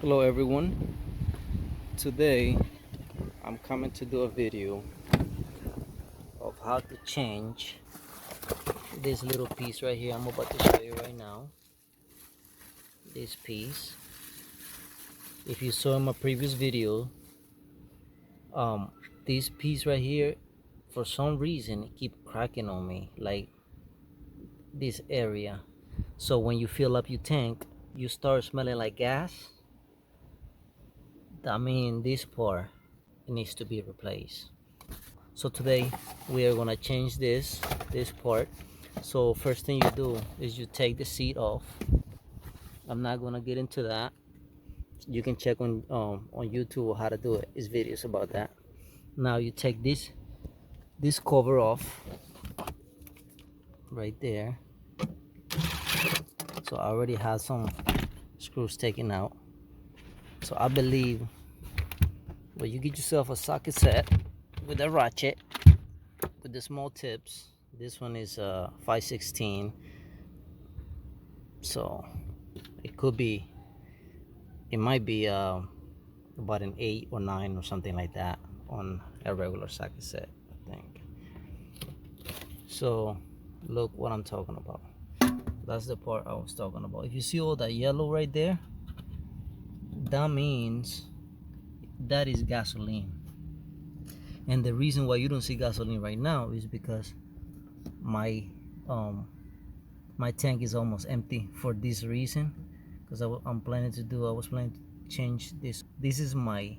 Hello everyone. Today I'm coming to do a video of how to change this little piece right here. I'm about to show you right now. This piece. If you saw in my previous video, um, this piece right here, for some reason, it keep cracking on me, like this area. So when you fill up your tank, you start smelling like gas. I mean, this part needs to be replaced. So today we are gonna change this part. So first thing you do is you take the seat off. I'm not gonna get into that. You can check on YouTube how to do it. It's videos about that. Now you take this cover off right there. So I already have some screws taken out. So I believe, well, you get yourself a socket set with a ratchet with the small tips. This one is 5/16, so it could be, it might be about an 8 or 9 or something like that on a regular socket set, I think. So look what I'm talking about. That's the part I was talking about. If you see all that yellow right there, that means that is gasoline. And the reason why you don't see gasoline right now is because my my tank is almost empty for this reason. Because I was planning to change this. This is my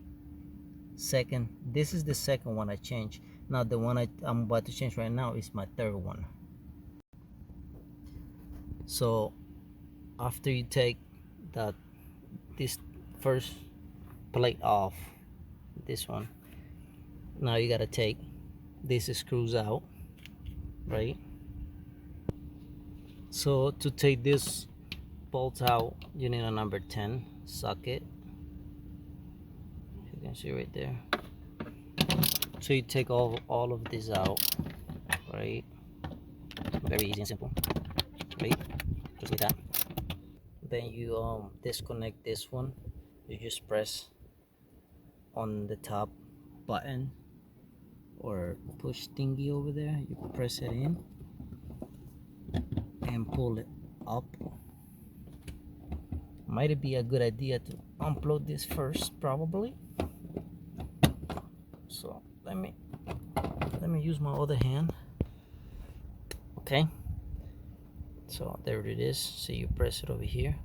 second, this is the second one I changed. Now the one I'm about to change right now is my third one. So after you take that this first plate off, this one, now you gotta take these screws out, right? So to take this bolt out, you need a number 10 socket. You can see right there. So you take all of this out, right? Very easy and simple, right? Just like that. Then you disconnect this one. You just press on the top button or push thingy over there. You press it in and pull it up. Might it be a good idea to unplug this first, probably. So let me use my other hand. Okay, so there it is. So you press it over here.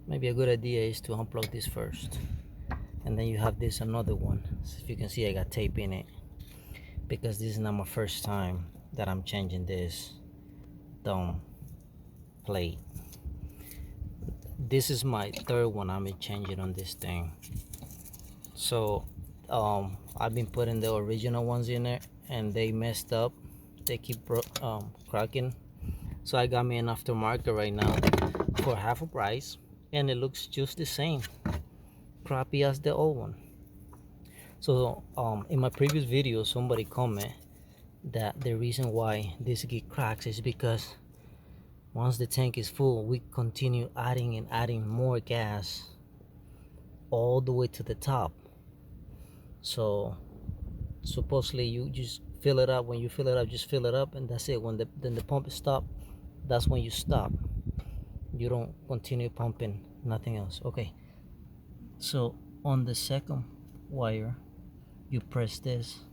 Maybe a good idea is to unplug this first, and then you have this another one. So if you can see, I got tape in it because this is not my first time that I'm changing this dumb plate. This is my third one I'm changing on this thing. So I've been putting the original ones in there and they messed up. They keep cracking. So I got me an aftermarket right now for half a price, and it looks just the same, crappy as the old one. So in my previous video, somebody commented that the reason why this get cracks is because once the tank is full, we continue adding and adding more gas all the way to the top. So supposedly you just fill it up. When you fill it up, just fill it up, and that's it. When the pump is stopped, that's when you stop. You don't continue pumping, nothing else. Okay, so on the second wire, you press this.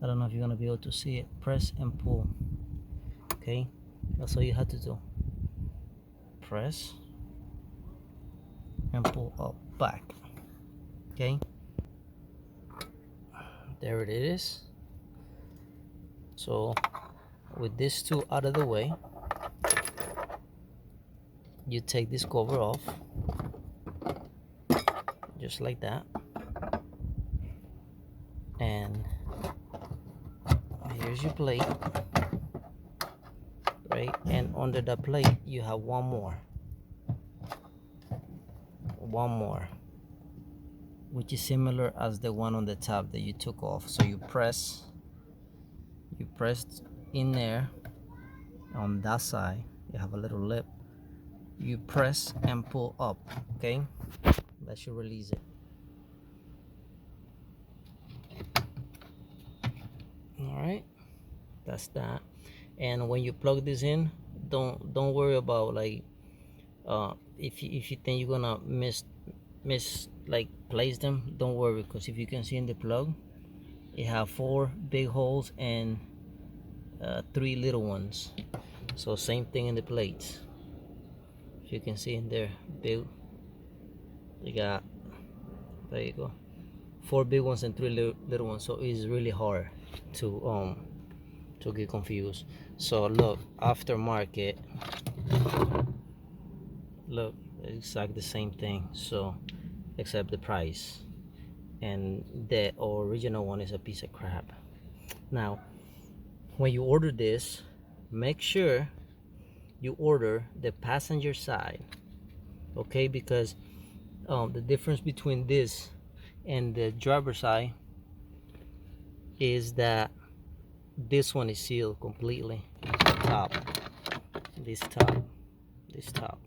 I don't know if you're gonna be able to see it. Press and pull. Okay, that's all you have to do. Press and pull up back. Okay, there it is. So with these two out of the way, you take this cover off just like that, and here's your plate, right? And under the plate you have one more, which is similar as the one on the top that you took off. So you press in there on that side. You have a little lip. you press and pull up. Okay, that should release it. All right, that's that. And when you plug this in, don't worry about like if you think you're gonna miss like place them, don't worry, because if you can see in the plug, it have 4 big holes and 3 little ones. So same thing in the plates. If you can see in there, big, they got, there you go, 4 big ones and 3 little ones. So it's really hard to get confused. So look, aftermarket, look, exactly the same thing, so except the price, and the original one is a piece of crap. Now when you order this, make sure you order the passenger side, okay, because the difference between this and the driver side is that this one is sealed completely. Top, this top,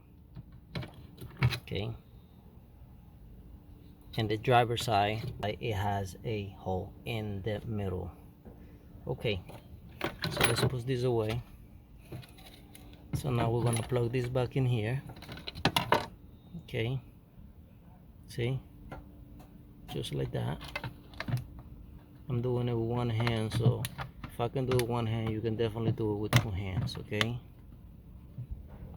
okay, and the driver side, it has a hole in the middle. Okay, so let's put this away. So now we're gonna plug this back in here. Okay, see, just like that. I'm doing it with one hand, so if I can do it with one hand, you can definitely do it with 2 hands. Okay,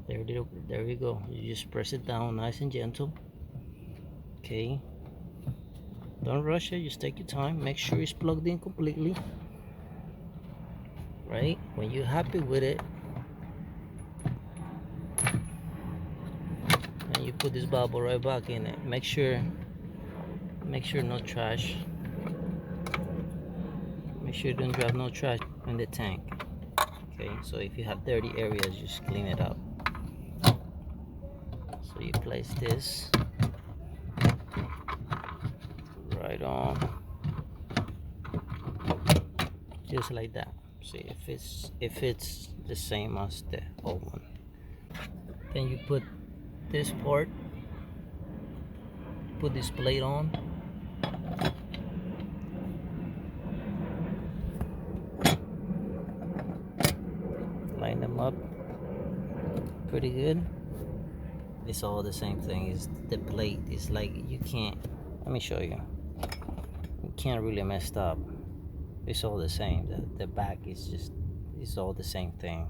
there we go. You just press it down nice and gentle. Okay, don't rush it, just take your time, make sure it's plugged in completely. Right, when you're happy with it, and you put this bubble right back in it. Make sure no trash. Make sure you don't drop no trash in the tank. Okay, so if you have dirty areas, just clean it up. So you place this right on, just like that. See if it's the same as the old one. Then you put this part, put this plate on. Line them up pretty good. It's all the same thing. Is the plate is like, you can't, let me show you, you can't really mess up. It's all the same. The back is just, it's all the same thing.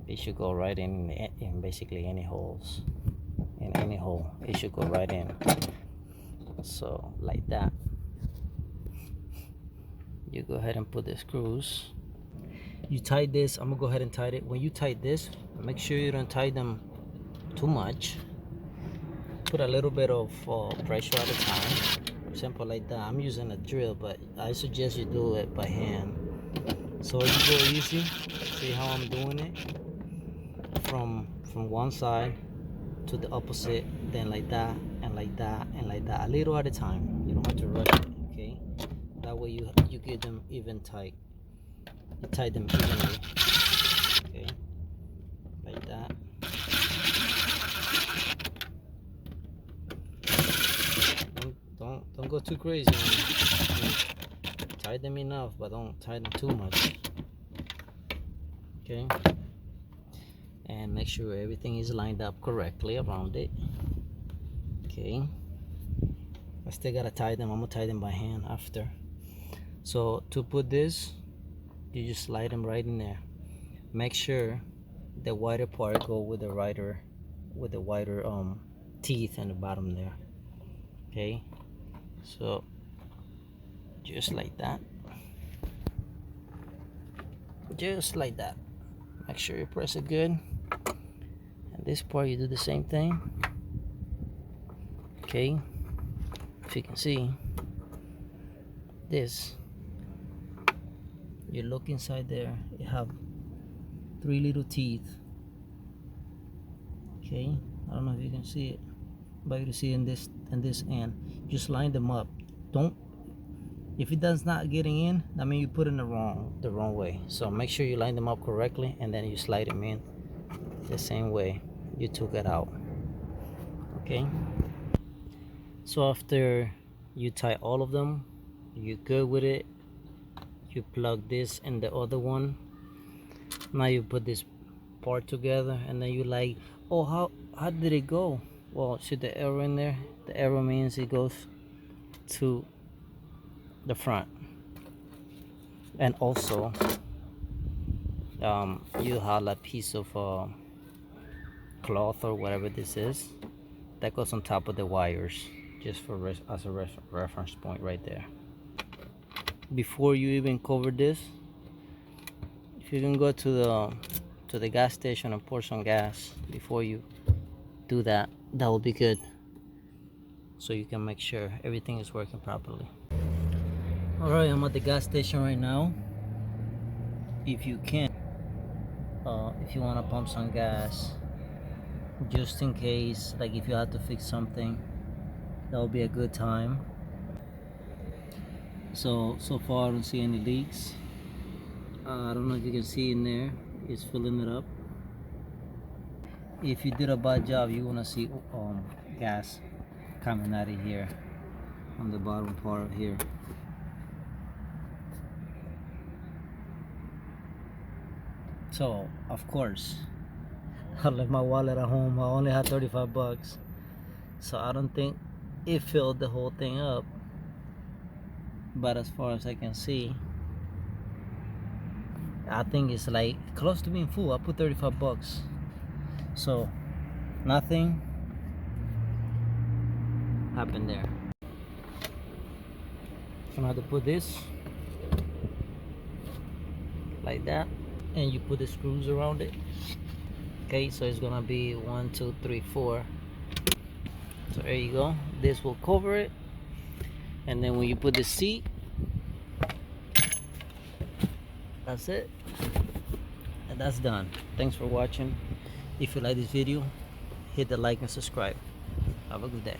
It should go right in basically any holes. In any hole, it should go right in. So like that. You go ahead and put the screws. You tight this. I'm gonna go ahead and tight it. When you tight this, make sure you don't tie them too much. Put a little bit of pressure at a time. Simple like that. I'm using a drill, but I suggest you do it by hand. So you go easy. See how I'm doing it? From one side to the opposite, then like that, and like that, and like that, a little at a time. You don't have to rush it, okay? That way you get them even tight. You tie them evenly, okay? Like that. Don't go too crazy. Tie them enough, but don't tie them too much. Okay. And make sure everything is lined up correctly around it. Okay. I still gotta tie them. I'm gonna tie them by hand after. So to put this, you just slide them right in there. Make sure the wider part go with the wider teeth in the bottom there. Okay. So just like that. Just like that. Make sure you press it good. And this part you do the same thing. Okay. If you can see this, you look inside there, you have 3 little teeth. Okay, I don't know if you can see it, but you can see in this end. Just line them up. Don't, if it does not getting in, that means you put it in the wrong way. So make sure you line them up correctly, and then you slide them in the same way. you took it out. Okay, so after you tie all of them, you're good with it. You plug this in the other one. Now you put this part together, and then you like, oh, how did it go? Well, see the arrow in there? The arrow means it goes to the front. And also you have a piece of cloth or whatever this is that goes on top of the wires, just for as a reference point right there. Before you even cover this, if you can go to the gas station and pour some gas before you do that, that will be good, so you can make sure everything is working properly. All right, I'm at the gas station right now. If you can, if you want to pump some gas, just in case, like if you have to fix something, that will be a good time. So far I don't see any leaks. I don't know if you can see in there, it's filling it up. If you did a bad job, you want to see gas coming out of here on the bottom part here. So of course I left my wallet at home. I only had 35 bucks, so I don't think it filled the whole thing up, but as far as I can see, I think it's like close to being full. I put 35 bucks, so nothing happened there. So I have to put this like that, and you put the screws around it. Okay, so it's gonna be 1 2 3 4. So there you go. This will cover it, and then when you put the seat, that's it, and that's done. Thanks for watching. If you like this video, hit the like and subscribe. Have a good day.